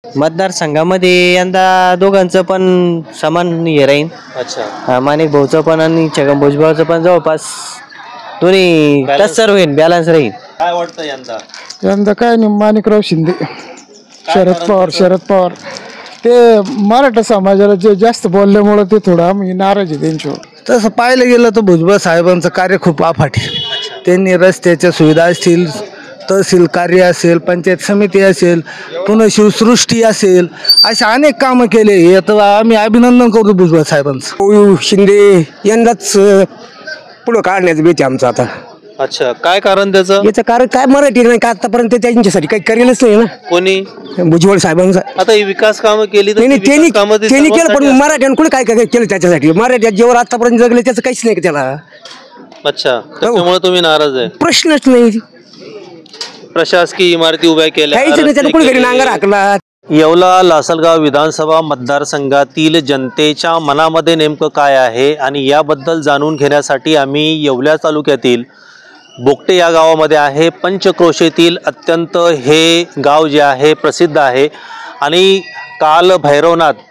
मतदारसंघामध्ये यंदा दोघांचं पण समान हे राहील. अच्छा. माणिक भाऊचं पण आणि छगन भुजबळचं पण जवळपास दोन्ही टस्सर होईल, बॅलन्स राहील. काय वाटतं यंदा? यंदा काय नाही, माणिकराव शिंदे, शरद पवार ते मराठा समाजाला जे जास्त बोलल्यामुळे ते थोडं आम्ही नाराज आहे त्यांच्यावर. तसं पाहायला गेलं तर भुजबळ साहेबांचं कार्य खूप अफाट आहे. त्यांनी रस्त्याच्या सुविधा असतील, तहसील कार्य असेल, पंचायत समिती असेल, पुन्हा शिवसृष्टी असेल, असे अनेक कामं केले. याचं आम्ही अभिनंदन करतो भुजबळ साहेबांचं. शिंदे यंदाच पुढं काढण्याचं बेत आमचं आता. अच्छा, काय कारण त्याचं? याचं कारण काय, मराठी नाही का आतापर्यंत त्यांच्यासाठी काही करेलच नाही ना कोणी? भुजबळ साहेबांचा. आता ही विकास कामं केली तर त्यांनी केलं, पण मराठी मराठ्यानं कुणी काय काय केलं त्याच्यासाठी? मराठ्यात जेव्हा आतापर्यंत जगले त्याचं काहीच नाही त्याला. अच्छा, त्यामुळे तुम्ही नाराज आहे? प्रश्नच नाही, प्रशासकीय इमारती उभ्या केल्या, काहीच नाही, त्याला कुणी घरी नांगर हाकला. येवला लासलगाव विधानसभा मतदारसंघातील जनतेच्या मनामध्ये नेमकं काय आहे आणि याबद्दल जाणून घेण्यासाठी आम्ही येवला तालुक्यातील बोगटे या गावामध्ये आहे. पंचक्रोशीतील अत्यंत हे गाव जे आहे प्रसिद्ध आहे आणि काल भैरवनाथ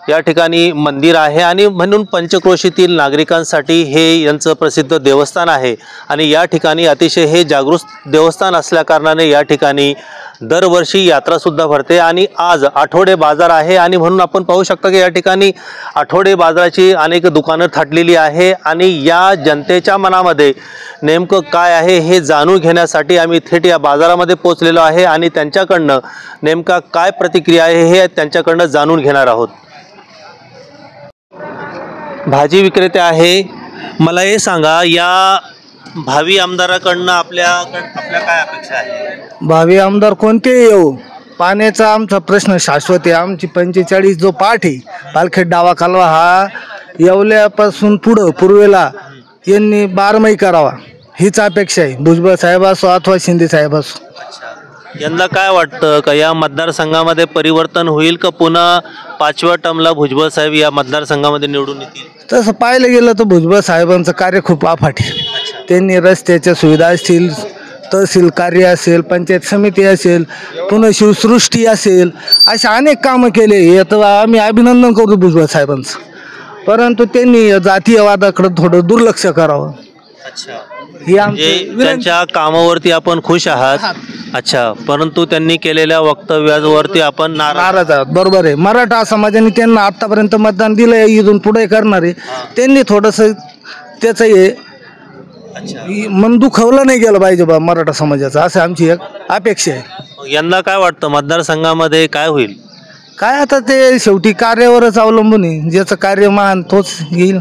या ठिकाणी मंदिर आहे आणि म्हणून पंचक्रोशीतील नागरिकांसाठी हे यांचं प्रसिद्ध देवस्थान आहे आणि या ठिकाणी अतिशय हे जागृत देवस्थान असल्याकारणाने या ठिकाणी दरवर्षी यात्रासुद्धा भरते आणि आज आठवडे बाजार आहे आणि म्हणून आपण पाहू शकता की या ठिकाणी आठवडे बाजाराची अनेक दुकानं थाटलेली आहे आणि या जनतेच्या मनामध्ये नेमकं काय आहे हे जाणून घेण्यासाठी आम्ही थेट या बाजारामध्ये पोहोचलेलो आहे आणि त्यांच्याकडनं नेमका काय प्रतिक्रिया आहे हे त्यांच्याकडनं जाणून घेणार आहोत. भाजी विक्रेते आहे, मला हे सांगा, या भावी आमदाराकडनं आपल्या काय अपेक्षा आहे? भावी आमदार कोणते येऊ, पाण्याचा आमचा प्रश्न शाश्वत आहे. आमची 45 जो पाठ आहे पालखेड डावा कालवा हा येवल्यापासून पुढं पूर्वेला यांनी बारमाही करावा हीच अपेक्षा आहे. भुजबळ साहेब असो अथवा शिंदे साहेब असो. यंदा काय वाटतं का या मतदारसंघामध्ये परिवर्तन होईल का पुन्हा 5व्या टर्मला भुजबळ साहेब या मतदारसंघामध्ये निवडून येतील? तसं पाहायला गेलं तर भुजबळ साहेबांचं कार्य खूप अफाट आहे. त्यांनी रस्त्याच्या सुविधा असतील, तहसील कार्य असेल, पंचायत समिती असेल, पुन्हा शिवसृष्टी असेल, असे अनेक कामं केले. याचं आम्ही अभिनंदन करतो भुजबळ साहेबांचं. परंतु त्यांनी जातीयवादाकडे थोडं दुर्लक्ष करावं. अच्छा, ही म्हणजे त्यांच्या कामावरती आपण खुश आहात. अच्छा, परंतु त्यांनी केलेल्या वक्तव्यावरती आपण नाराज आहात. बरोबर आहे. मराठा समाजाने त्यांना आतापर्यंत मतदान दिलंय, इथून पुढे करणार आहे. त्यांनी थोडंसं त्याचं हे मन दुखवलं नाही गेलं पाहिजे बा मराठा समाजाचं, असं आमची एक अपेक्षा आहे. यंदा काय वाटतं मतदारसंघामध्ये काय होईल? काय आता ते शेवटी कार्यावरच अवलंबून आहे. ज्याचं कार्य महान तोच येईल.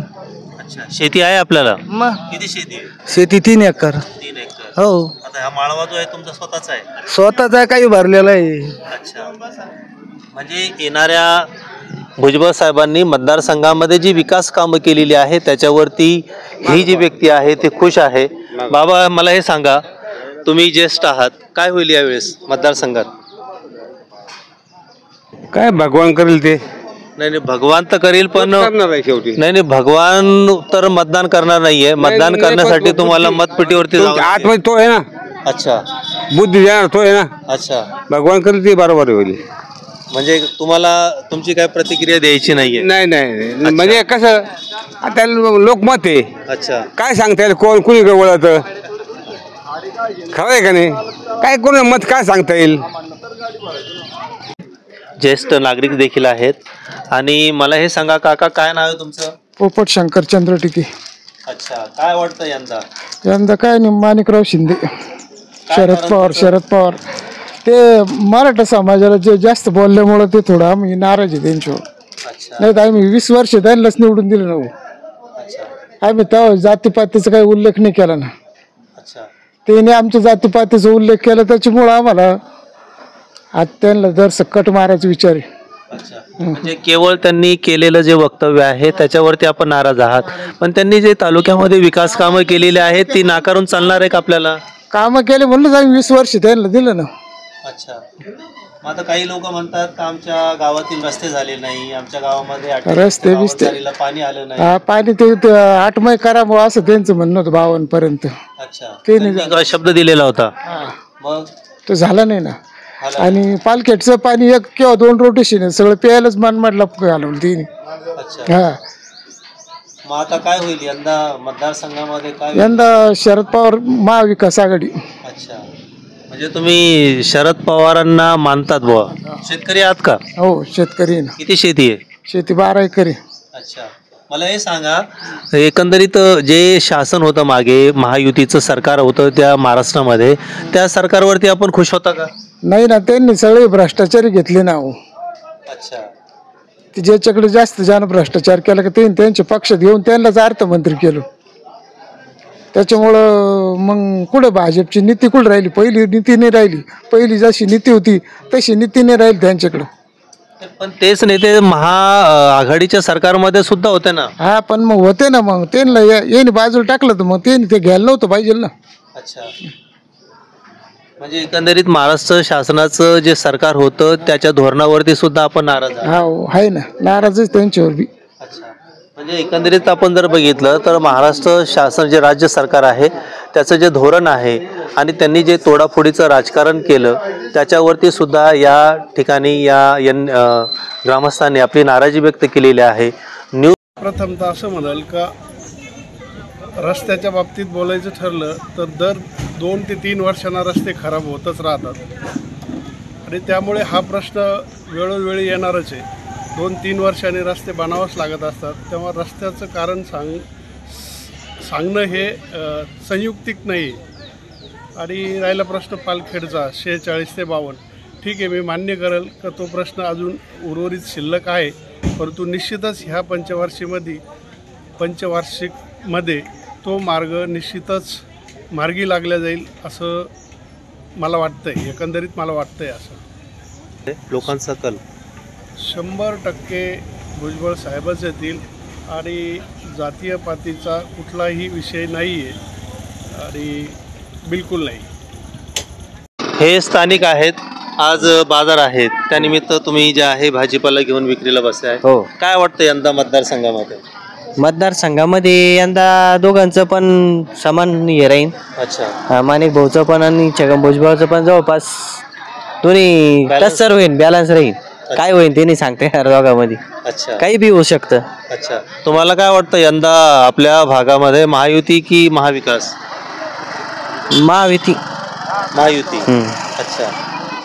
अच्छा, शेती आहे आपल्याला? मग किती शेती आहे? शेती 3 एकर. 3 एकर. हो. आता हा माळवा जो आहे तुमचा स्वतःचा आहे? स्वतःचा काही भरलेला आहे. अच्छा, म्हणजे येणाऱ्या भुजबळ साहेबांनी मतदारसंघामध्ये जी विकास कामं केलेली आहे त्याच्यावरती ही जी व्यक्ती आहे ती खुश आहे. बाबा, मला हे सांगा, तुम्ही ज्येष्ठ आहात, काय होईल यावेळेस मतदारसंघात? काय भगवान करेल ते. नाही, भगवान तर करेल, पण शेवटी नाही, भगवान तर मतदान करणार नाहीये. मतदान करण्यासाठी तुम्हाला मतपेटीवरती आठ मध्ये तो आहे ना. अच्छा, बुद्धी देणार तो आहे ना. अच्छा, भगवान करेल ते बरोबर होईल. म्हणजे तुम्हाला तुमची काय प्रतिक्रिया द्यायची नाहीये? नाही, म्हणजे कसं आता लोकमत आहे. अच्छा, काय सांगता येईल, कोण कुणी वळत खरं आहे का नाही? काय कोण मत काय सांगता येईल? ज्येष्ठ नागरिक देखील आहेत आणि मला हे सांगा, काका काय नाव आहे तुमचं? पोपट शंकर चंद्रटिके. अच्छा, काय वाटतं यंदा काय नाही, माणिकराव शिंदे, शरद पवार ते मराठा समाजाला जे जास्त बोलल्यामुळे ते थोडं आम्ही नाराज आहे त्यांच्यावर. नाही तर आम्ही 20 वर्ष त्यांनाच निवडून दिलं नव्हतं. आम्ही तेव्हा जातीपातीचा काही उल्लेख नाही केला ना. त्याने आमच्या जातीपातीचा उल्लेख केला, त्याच्यामुळं आम्हाला आज त्यांना जर सकट मारायचा विचार आहे. म्हणजे केवळ त्यांनी केलेलं जे वक्तव्य आहे त्याच्यावरती आपण नाराज आहात, पण त्यांनी जे तालुक्यामध्ये विकास कामं केलेली आहेत ती नाकारून चालणार आहे का आपल्याला? कामं केले म्हणूनच आम्ही 20 वर्ष त्यांना दिलं ना. अच्छा, आता काही लोक म्हणतात का आमच्या गावातील रस्ते झाले नाही, आमच्या गावामध्ये रस्ते पाणी आलं नाही. पाणी ते 8 मै करावं असं त्यांचं म्हणणं होतं 52 पर्यंत. अच्छा, ते शब्द दिलेला होता, मग तो झाला नाही ना. आणि पालखेडचं पाणी 1 किंवा 2 रोटेशन आहे, सगळं प्यायलाच मनमाडला घालवलं तिने. अच्छा. हा, मग आता काय होईल यंदा मतदारसंघामध्ये काय होईल? यंदा शरद पवार महाविकास आघाडी. अच्छा, म्हणजे तुम्ही शरद पवारांना मानतात बुवा. शेतकरी आहात का? हो, शेतकरी आहे ना. किती शेती आहे? शेती 12 एकर आहे. अच्छा, मला हे सांगा, एकंदरीत जे शासन होतं मागे, महायुतीचं सरकार होतं त्या महाराष्ट्रामध्ये, त्या सरकारवरती आपण खुश होता का? नाही ना, त्यांनी सगळे भ्रष्टाचारी घेतले ना. हो, अच्छा. ते ज्याच्याकडे जास्त ज्यानं भ्रष्टाचार केला का त्यांच्या पक्षात घेऊन त्यांनाच अर्थमंत्री केलं. त्याच्यामुळं मग कुठं भाजपची नीती कुठं राहिली? पहिली नीती नाही राहिली. पहिली जशी नीती होती तशी नीती नाही राहिली त्यांच्याकडं. पण तेच नेते महाआघाडीच्या सरकारमध्ये सुद्धा होते ना. हा, पण मग होते ना, मग त्यांना यांनी बाजूला टाकलं तर मग त्यांनी ते घ्यायला नव्हतं पाहिजे ना. अच्छा, म्हणजे एकंदरीत महाराष्ट्र शासनाचं जे सरकार होतं त्याच्या धोरणावरती सुद्धा आपण नाराज आहात. हा, हो, आहे ना, नाराजच त्यांच्यावर बी. अच्छा, म्हणजे एकंदरीत आपण जर बघितलं तर महाराष्ट्र शासन जे राज्य सरकार आहे त्याचं जे धोरण आहे आणि त्यांनी जे तोडाफोडीचं राजकारण केलं त्याच्यावरती सुद्धा या ठिकाणी ग्रामस्थांनी आपली नाराजी व्यक्त केलेली आहे. प्रथमतः असं म्हणाल का, रस्त्याच्या बाबतीत बोलायचं ठरलं तर दर 2 ते 3 वर्षांना रस्ते खराब होतच राहतात आणि त्यामुळे हा प्रश्न वेळोवेळी येणारच आहे. 2-3 वर्षांनी रस्ते बनावंच लागत असतात. तेव्हा रस्त्याचं कारण सांगणं हे संयुक्तिक नाही. आणि राहिला प्रश्न पालखेडचा 46 ते 52, ठीक आहे, मी मान्य करेल का तो प्रश्न अजून उर्वरित शिल्लक आहे, परंतु निश्चितच ह्या पंचवार्षिकमध्ये तो मार्ग निश्चितच मार्गी लागला जाईल असं मला वाटतंय. एकंदरीत मला वाटतंय असं. लोकांचा कल 100% भुजबळ साहेबच येतील आणि जातीय पातीचा कुठलाही विषय नाही आहे आणि बिलकुल नाही. हे स्थानिक आहेत, आज बाजार आहेत, त्यानिमित्त तुम्ही जे आहे भाजीपाला घेऊन विक्रीला बसले आहे. हो. काय वाटतं यंदा मतदारसंघामध्ये? मतदारसंघामध्ये यंदा दोघांचं पण समान हे राहील. अच्छा, माणिक भाऊचं पण आणि छगन भुजबळचं पण जवळपास दोन्ही टस्सर होईल, बॅलन्स राहील. काय होईल ते नाही सांगता येणार दोघांमध्ये. अच्छा, काही बी होऊ शकतं. अच्छा, तुम्हाला काय वाटतं यंदा आपल्या भागामध्ये महायुती की महाविकास? महायुती. महायुती. अच्छा,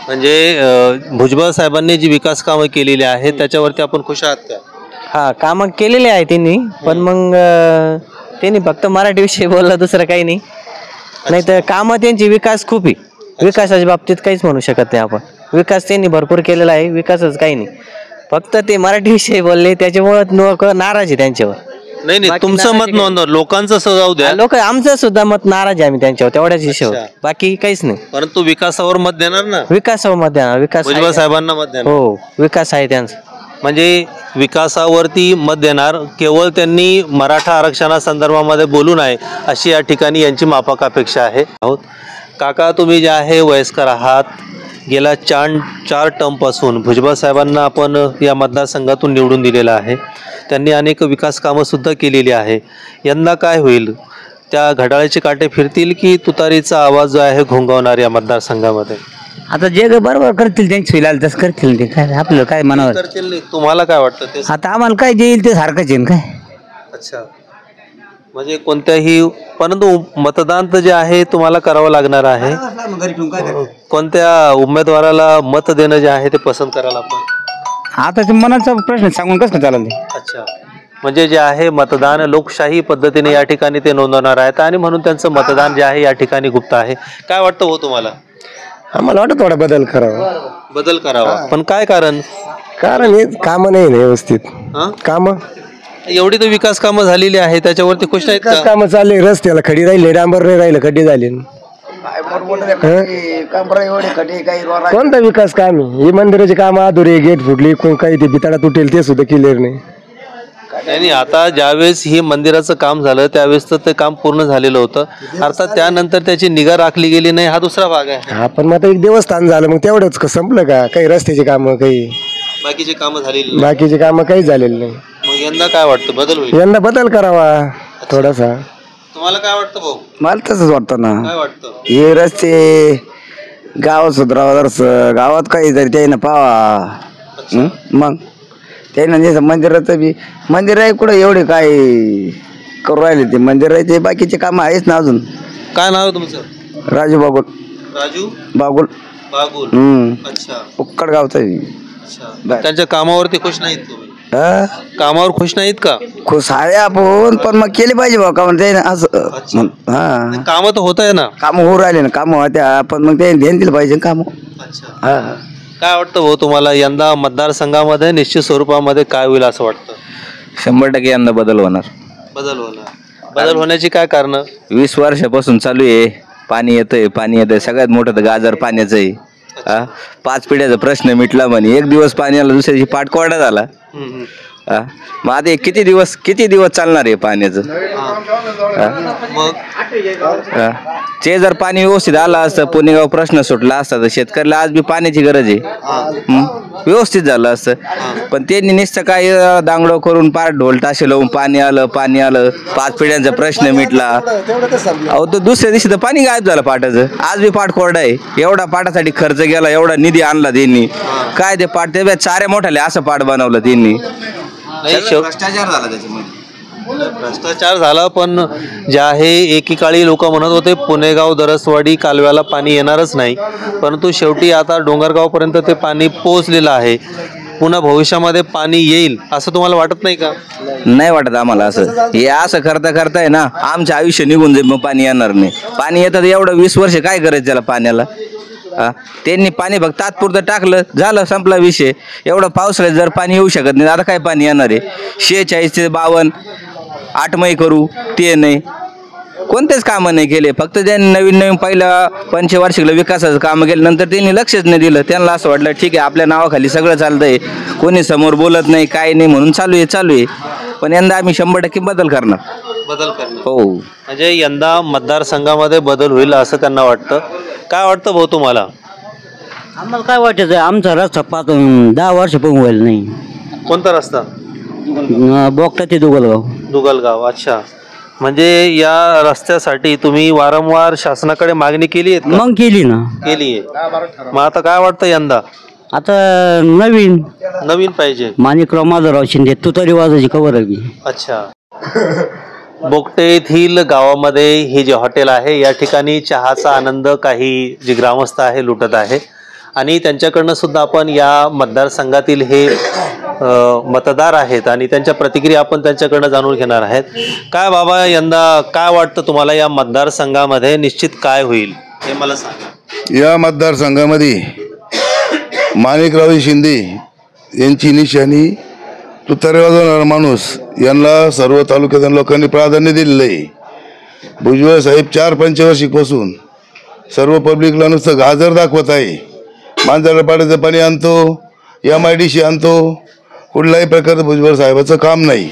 म्हणजे भुजबळ साहेबांनी जी विकास कामं केलेली आहेत त्याच्यावरती आपण खुश आहात का? हा, कामं केलेले आहे त्यांनी, पण मग त्यांनी फक्त मराठी विषयी बोलला, दुसरं काही नाही. नाही तर कामं त्यांची विकास खूप आहे. विकासाच्या बाबतीत काहीच म्हणू शकत नाही आपण. विकास त्यांनी भरपूर केलेला आहे, विकासच काही नाही. फक्त ते मराठी विषयी बोलले त्याच्यामुळे लोक नाराज आहे त्यांच्यावर. नाही, तुमचं मत नोंदव, लोकांचं जाऊ द्या. लोक आमचं सुद्धा मत नाराज आहे आम्ही त्यांच्यावर, तेवढ्याच विषयावर, बाकी काहीच नाही. परंतु विकासावर मत देणार ना? विकासावर मत देणार. विकास भुजबळ साहेबांना मत देणार. हो, विकास आहे त्यांचा. म्हणजे विकासावरती मत देणार, केवळ त्यांनी मराठा आरक्षणासंदर्भामध्ये बोलू नये अशी या ठिकाणी यांची माफक अपेक्षा आहे. काका, तुम्ही जे आहे वयस्कर आहात, गेल्या 4 टर्मपासून भुजबळ साहेबांना आपण या मतदारसंघातून निवडून दिलेलं आहे. त्यांनी अनेक विकास कामंसुद्धा केलेली आहे. यंदा काय होईल? त्या घड्याळाचे काटे फिरतील की तुतारीचा आवाज जो आहे घोंगावणार या मतदारसंघामध्ये? आता जे बरोबर करतील त्यांची सुईला तसं करतील ते. काय आपलं काय मनावर करतील नाही, तुम्हाला काय वाटतं ते? आता आम्हाला काय जे येईल ते सारखंच येईल काय. अच्छा, म्हणजे कोणत्याही, परंतु मतदान तर जे आहे तुम्हाला करावं लागणार आहे. कोणत्या उमेदवाराला मत देणं जे आहे ते पसंत करायला आपण? आता ते मनाचा प्रश्न सांगून कसं चालेल ते. अच्छा, म्हणजे जे आहे मतदान लोकशाही पद्धतीने या ठिकाणी ते नोंदवणार आहेत आणि म्हणून त्यांचं मतदान जे आहे या ठिकाणी गुप्त आहे. काय वाटतं हो तुम्हाला? आम्हाला वाटत थोडा बदल करावा. बदल करावा, पण काय कारण? कारण हे कामं नाही ना व्यवस्थित. कामं एवढी तर विकास कामं झालेली आहे, त्याच्यावरती खुश आहेत का? कामं चालले, रस्त्याला खडी राहिले, डांबर नाही राहिलं, खड्डे झाले. कोणता विकास काम आहे? ही मंदिराची कामं अधुरे, गेट फुटली, काही ते बिताडा तुटेल ते सुद्धा क्लिअर नाही. नाही, आता ज्यावेळेस हे मंदिराचं काम झालं त्यावेळेस तर ते काम पूर्ण झालेलं होतं. अर्थात त्यानंतर त्याची निगा राखली गेली नाही, हा दुसरा भाग आहे. हा, पण मग आता एक देवस्थान झालं, मग तेवढंच संपलं का? काही रस्त्याची कामं, काही बाकीची कामं झालेली बाकीची कामं काहीच झालेली नाही. मग यंदा काय वाटतं बदल होईल? यंदा बदल करावा थोडासा. तुम्हाला काय वाटतं भाऊ? मला तसंच वाटतं ना. काय वाटतं? हे रस्ते गावात सुधरावा गावात काहीतरी त्यानं पावा मग त्यानं जसं मंदिराचं बी मंदिर आहे कुठं एवढे काय करू राहिले ते मंदिर आहे ते बाकीचे कामं आहेच ना अजून. काय नाव आहे तुमचं? राजू बागुल. राजू बागुल. बागुल. अच्छा. उक्कड गावचा आहे. अच्छा. त्यांच्या कामावरती खुश नाहीत तुम्ही? हा? कामावर खुश नाहीत का? खुश आहे आपण पण मग केले पाहिजे बा का ते असं. हा काम तर होत आहे ना. काम होऊ राहिले ना काम होत्या पण मग ते ध्यान दिलं पाहिजे काम. अच्छा. काय वाटतं भाऊ तुम्हाला यंदा मतदारसंघामध्ये निश्चित स्वरूपामध्ये काय होईल असं वाटतं? 100% यंदा बदल होणार. बदल होण्याची काय कारण? 20 वर्षापासून चालू आहे. पाणी येतंय सगळ्यात मोठं तर गाजर पाण्याचं आहे. 5 पिढ्याचा प्रश्न मिटला म्हणे. एक दिवस पाणी आलं दुसऱ्या दिवशी पाठ कोरडा झाला. मग आता किती दिवस चालणार आहे पाण्याचं? ते जर पाणी व्यवस्थित आलं असतं पुणेगाव प्रश्न सुटला असता तर शेतकऱ्याला आज बी पाण्याची गरज आहे. व्यवस्थित झालं असतं पण त्यांनी नुसतं काय दांगडो करून पार ढोल ताशे लावून पाणी आलं 5 पिढ्यांचा प्रश्न मिटला. अहो तर दुसऱ्या दिवशी तर पाणी गायब झालं पाटाचं. आज बी पाठ कोरडा आहे. एवढा पाटासाठी खर्च गेला एवढा निधी आणला त्यांनी. काय ते पाट ते चाऱ्या मोठाले असं पाट बनवलं त्यांनी. भ्रष्टाचार झाला त्याच्यामध्ये. भ्रष्टाचार झाला पण जे आहे एकेकाळी लोक म्हणत होते पुणेगाव दरसवाडी कालव्याला पाणी येणारच नाही परंतु शेवटी आता डोंगरगाव पर्यंत ते पाणी पोहोचलेलं आहे. पुन्हा भविष्यामध्ये पाणी येईल असं तुम्हाला वाटत नाही का? नाही वाटत आम्हाला असं. हे असं करता आहे ना आमचं आयुष्य निघून जाईल मग पाणी येणार नाही. पाणी येतात एवढं 20 वर्ष काय करायचं त्याला पाण्याला? त्यांनी पाणी फक्त तात्पुरतं टाकलं झालं संपला विषय. एवढं पावसाळ्यात जर पाणी येऊ शकत नाही आता काय पाणी येणार आहे? 46 ते 52 8 मै करू ते नाही कोणतेच कामं नाही केले. फक्त त्यांनी नवीन पहिल्या पंचवार्षिकला विकासाचं कामं केलं नंतर त्यांनी लक्षच नाही दिलं. त्यांना असं वाटलं ठीक आहे आपल्या नावाखाली सगळं चालतंय कोणी समोर बोलत नाही काय नाही म्हणून चालू आहे. पण यंदा आम्ही 100% बदल करणार. हो म्हणजे यंदा मतदारसंघामध्ये बदल होईल असं त्यांना वाटतं. काय वाटतं भाऊ तुम्हाला? आम्हाला काय वाटायचं आमचा रस्ता 10 वर्ष पण व्हायला नाही. कोणता रस्ता? बोगटा ते दुगलगाव. अच्छा. म्हणजे या रस्त्यासाठी तुम्ही वारंवार शासनाकडे मागणी केली आहे? मग केली आहे. मग आता काय वाटतं यंदा? आता नवीन पाहिजे. माणिकराव माधवराव शिंदे तुतारी वाजायची कवर आहे. अच्छा. बोगटे येथील गावामध्ये हे जे हॉटेल आहे या ठिकाणी चहाचा आनंद काही जे ग्रामस्थ आहे लुटत आहे आणि त्यांच्याकडनं सुद्धा आपण या मतदारसंघातील हे मतदार आहेत आणि त्यांच्या प्रतिक्रिया आपण त्यांच्याकडनं जाणून घेणार आहेत. काय बाबा यंदा काय वाटतं तुम्हाला या मतदारसंघामध्ये निश्चित काय होईल हे मला सांगा. या मतदारसंघामध्ये माणिकराव शिंदे यांची निशाणी तुतारी वाजवणारा माणूस यांना सर्व तालुक्यातील लोकांनी प्राधान्य दिलेलं आहे. भुजबळ साहेब 4 पंचवार्षिकपासून सर्व पब्लिकला नुसतं गाजर दाखवत आहे. मांजरा पाड्याचं पाणी आणतो MIDC आणतो कुठल्याही प्रकारचं भुजबळ साहेबाचं काम नाही.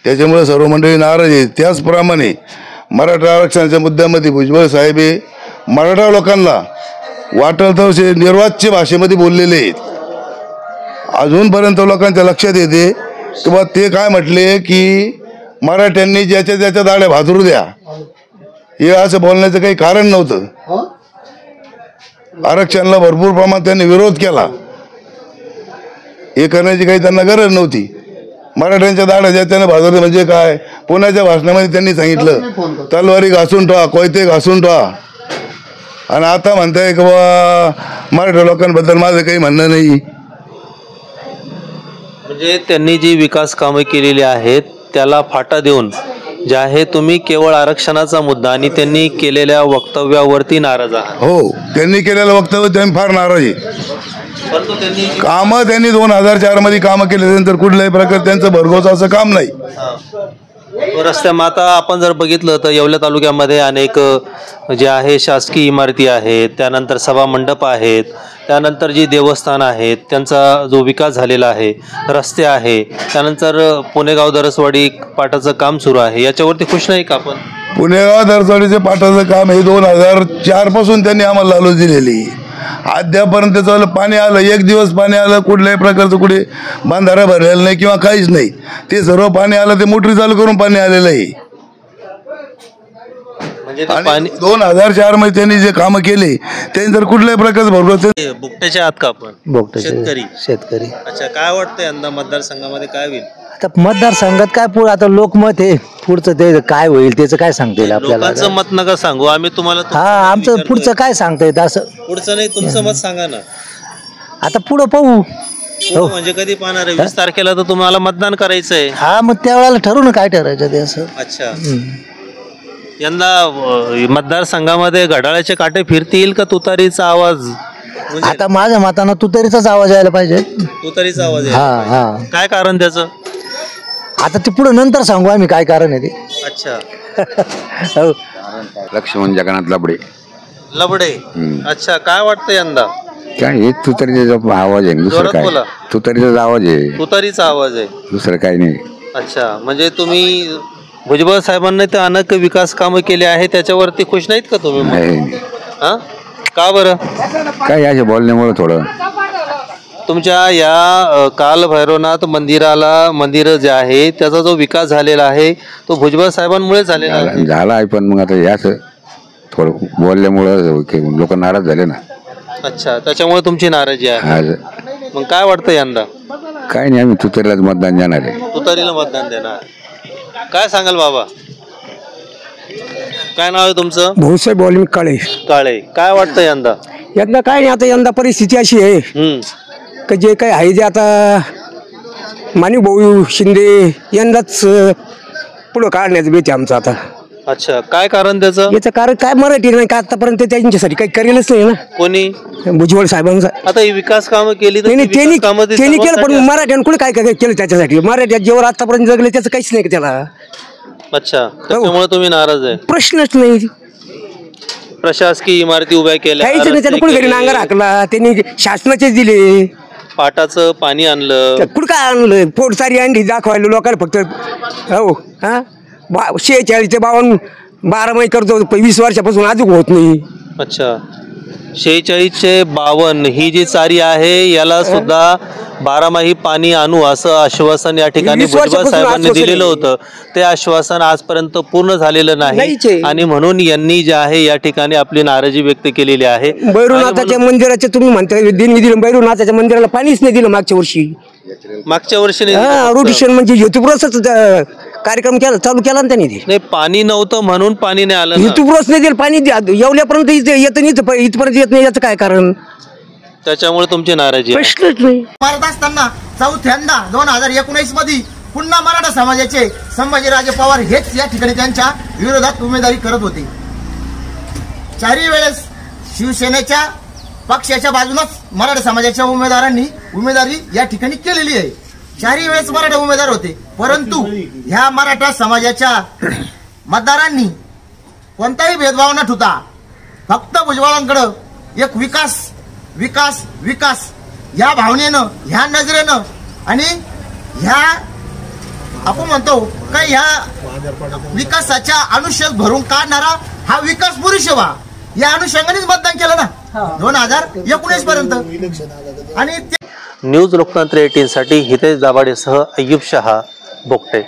त्याच्यामुळे सर्व मंडळी नाराज आहेत. त्याचप्रमाणे मराठा आरक्षणाच्या मुद्द्यामध्ये भुजबळ साहेब हे मराठा लोकांना वाटल तसे निर्वाच्य भाषेमध्ये बोललेले आहेत. अजूनपर्यंत लोकांच्या लक्षात येते की बा ते काय म्हटले की मराठ्यांनी ज्याच्या त्याच्या दाड्या भाजरू द्या हे असं बोलण्याचं काही कारण नव्हतं. आरक्षणाला भरपूर प्रमाणात त्यांनी विरोध केला. हे करण्याची काही त्यांना गरज नव्हती. मराठ्यांच्या दाड्या ज्याच्याने भाजवले म्हणजे काय पुण्याच्या भाषणामध्ये त्यांनी सांगितलं तलवारी घासून ठेवा कोयते घासून ठेवा आणि आता म्हणताय की बा मराठा लोकांबद्दल माझं काही म्हणणं नाही. म्हणजे त्यांनी जी विकास कामे केलेली आहेत त्याला फाटा देऊन जे आहे तुम्ही केवळ आरक्षणाचा मुद्दा आणि त्यांनी केलेल्या वक्तव्यावरती नाराज आहात. हो त्यांनी केलेलं वक्तव्य त्यांनी फार नाराज आहे. कामं त्यांनी 2004 मध्ये कामं केल्यानंतर कुठल्याही प्रकारे त्यांचं भरघोस असं काम नाही. रस्त्या आता आपण जर बघितलं तर येवला तालुक्यामध्ये अनेक जे आहे शासकीय इमारती आहेत त्यानंतर सभा मंडप आहेत त्यानंतर जी देवस्थान आहेत त्यांचा जो विकास झालेला आहे रस्ते आहे त्यानंतर पुणेगाव दरसवाडी पाटाचं काम सुरू आहे याच्यावरती खुश नाही का आपण? पुणेगाव दरसवाडीचे पाटाचं काम हे 2004 पासून त्यांनी आम्हाला लालू दिलेली. अद्यापर्यंत त्याचं पाणी आलं 1 दिवस पाणी आलं कुठल्याही प्रकारचं कुठे बांधारा भरलेला नाही किंवा काहीच नाही. ते सर्व पाणी आलं ते मोटरी चालू करून पाणी आलेलं आहे. आणि 2004 मध्ये त्यांनी जे कामं केले त्यांनी जर कुठल्याही प्रकारचं भरपूर बुकट्याच्या आहात का आपण शेतकरी शेतकरी अच्छा काय वाटतं यंदा मतदारसंघामध्ये काय होईल आता मतदारसंघात काय पुढे आता लोकमत आहे पुढचं ते काय होईल त्याचं काय सांगता येईल आपल्याला लोकांचं मत नका सांगू आम्ही तुम्हाला हा आमचं पुढचं काय सांगता येत असं पुढचं नाही तुमचं मत सांगा ना आता पुढं पाहू पुढं म्हणजे कधी पाहणार आहे 20 तारखेला तर तुम्हाला मतदान करायचंय हा मग त्यावेळेला ठरवू ना काय ठरायचं ते असं अच्छा यंदा मतदारसंघामध्ये घड्याळाचे काटे फिरतील का तुतारीचा आवाज आता माझ्या मतानं तुतारीचाच आवाज यायला पाहिजे तुतारीचा आवाज हा हा काय कारण त्याचं आता ते पुढे नंतर सांगू आम्ही काय कारण आहे ते अच्छा हो लक्ष्मण जगन्नाथ लबडे लबडे अच्छा काय वाटतं यंदा काय हे तुतारीचा आवाज आहे दुसरं काय तुतारीचाच आवाज आहे तुतारीचा आवाज आहे दुसरं काही नाही अच्छा म्हणजे तुम्ही भुजबळ साहेबांनी ते अनेक विकास कामं केले आहे त्याच्यावरती खुश नाहीत का तुम्ही हा का बरं काय याच्या बोलण्यामुळे थोडं तुमच्या या कालभैरवनाथ मंदिर जे आहे त्याचा जो विकास झालेला आहे तो भुजबळ साहेबांमुळे झालेला झाला आहे पण मग आता याच थोडं बोलल्यामुळं लोक नाराज झाले ना अच्छा त्याच्यामुळे तुमची नाराजी आहे मग काय वाटतं यंदा काय नाही आम्ही तुतारीलाच मतदान देणार आहे तुतारीला मतदान देणार काय सांगाल बाबा काय नाव आहे तुमचं भाऊसाहेब वाल्मिक काळे काळे काय वाटतं यंदा काय नाही आता यंदा परिस्थिती अशी आहे की जे काही आहे ते आता माणिक भाऊ शिंदे यंदाच पुढं काढण्याचं बेत आमचं आता अच्छा काय कारण त्याचं याचं कारण काय मराठी नाही का आतापर्यंत त्यांच्यासाठी काही करेलच नाही ना कोणी भुजबळ साहेबांचा आता ही विकास कामं केली त्यांनी केलं पण मराठ्यानं कुणी काय काय केलं त्याच्यासाठी मराठ्यात जेव्हा आतापर्यंत जगले त्याचं काहीच नाही त्याला अच्छा त्याच्यामुळे तुम्ही नाराज आहे प्रश्नच नाही प्रशासकीय इमारती उभ्या केल्या काहीच नाही त्याला कुणी घरी नांगर हाकला त्यांनी शासनाचेच दिले पाटाचं पाणी आणलं कुठं काय आणलं पोटसारी अंडी दाखवायला लोकांना फक्त हो हा 46 ते 52 महिने करतो 20 वर्षापासून अजून होत नाही अच्छा 46 चे 52 ही जी चारी आहे याला सुद्धा 12माही पाणी आणू असं आश्वासन या ठिकाणी भुजबळ साहेबांनी दिलेलं होतं ते आश्वासन आजपर्यंत पूर्ण झालेलं नाही आणि म्हणून यांनी जे आहे या ठिकाणी आपली नाराजी व्यक्त केलेली आहे भैरवनाथाच्या मंदिराचे तुम्ही म्हणता देणगी दिलं भैरवनाथाच्या मंदिराला पाणीच नाही दिलं मागच्या वर्षी रोटेशन म्हणजे हेतुपुरस्च कार्यक्रम केला चालू केला ना त्यांनी नाही पाणी नव्हतं म्हणून पाणी नाही आलं हेतुपुरस नाही दिलं पाणी एवढ्यापर्यंत येत नाही इथपर्यंत येत नाही याचं काय कारण त्याच्यामुळे तुमची नाराजी प्रश्नच नाही मारत असताना चौथ्यांदा 2019 मध्ये पुन्हा मराठा समाजाचे संभाजीराजे पवार हेच या ठिकाणी त्यांच्या विरोधात उमेदवारी करत होते चारही वेळेस शिवसेनेच्या पक्षाच्या बाजूनच मराठा समाजाच्या उमेदवारांनी उमेदवारी या ठिकाणी केलेली आहे चारही वेळेस मराठा उमेदवार होते परंतु ह्या मराठा समाजाच्या मतदारांनी कोणताही भेदभाव न ठेवता फक्त भुजबळांकडे एक विकास विकास विकास या भावनेनं ह्या नजरेनं आणि ह्या आपण म्हणतो का ह्या विकासाच्या आयुष्यात भरून काढणारा हा विकास पुरुष व्हा या अनुषंगानेच मतदान केलं ना 2019 पर्यंत आणि न्यूज लोकतंत्र 18 साठी हितेश दाभाडेसह अय्यूब शहा बोगटे.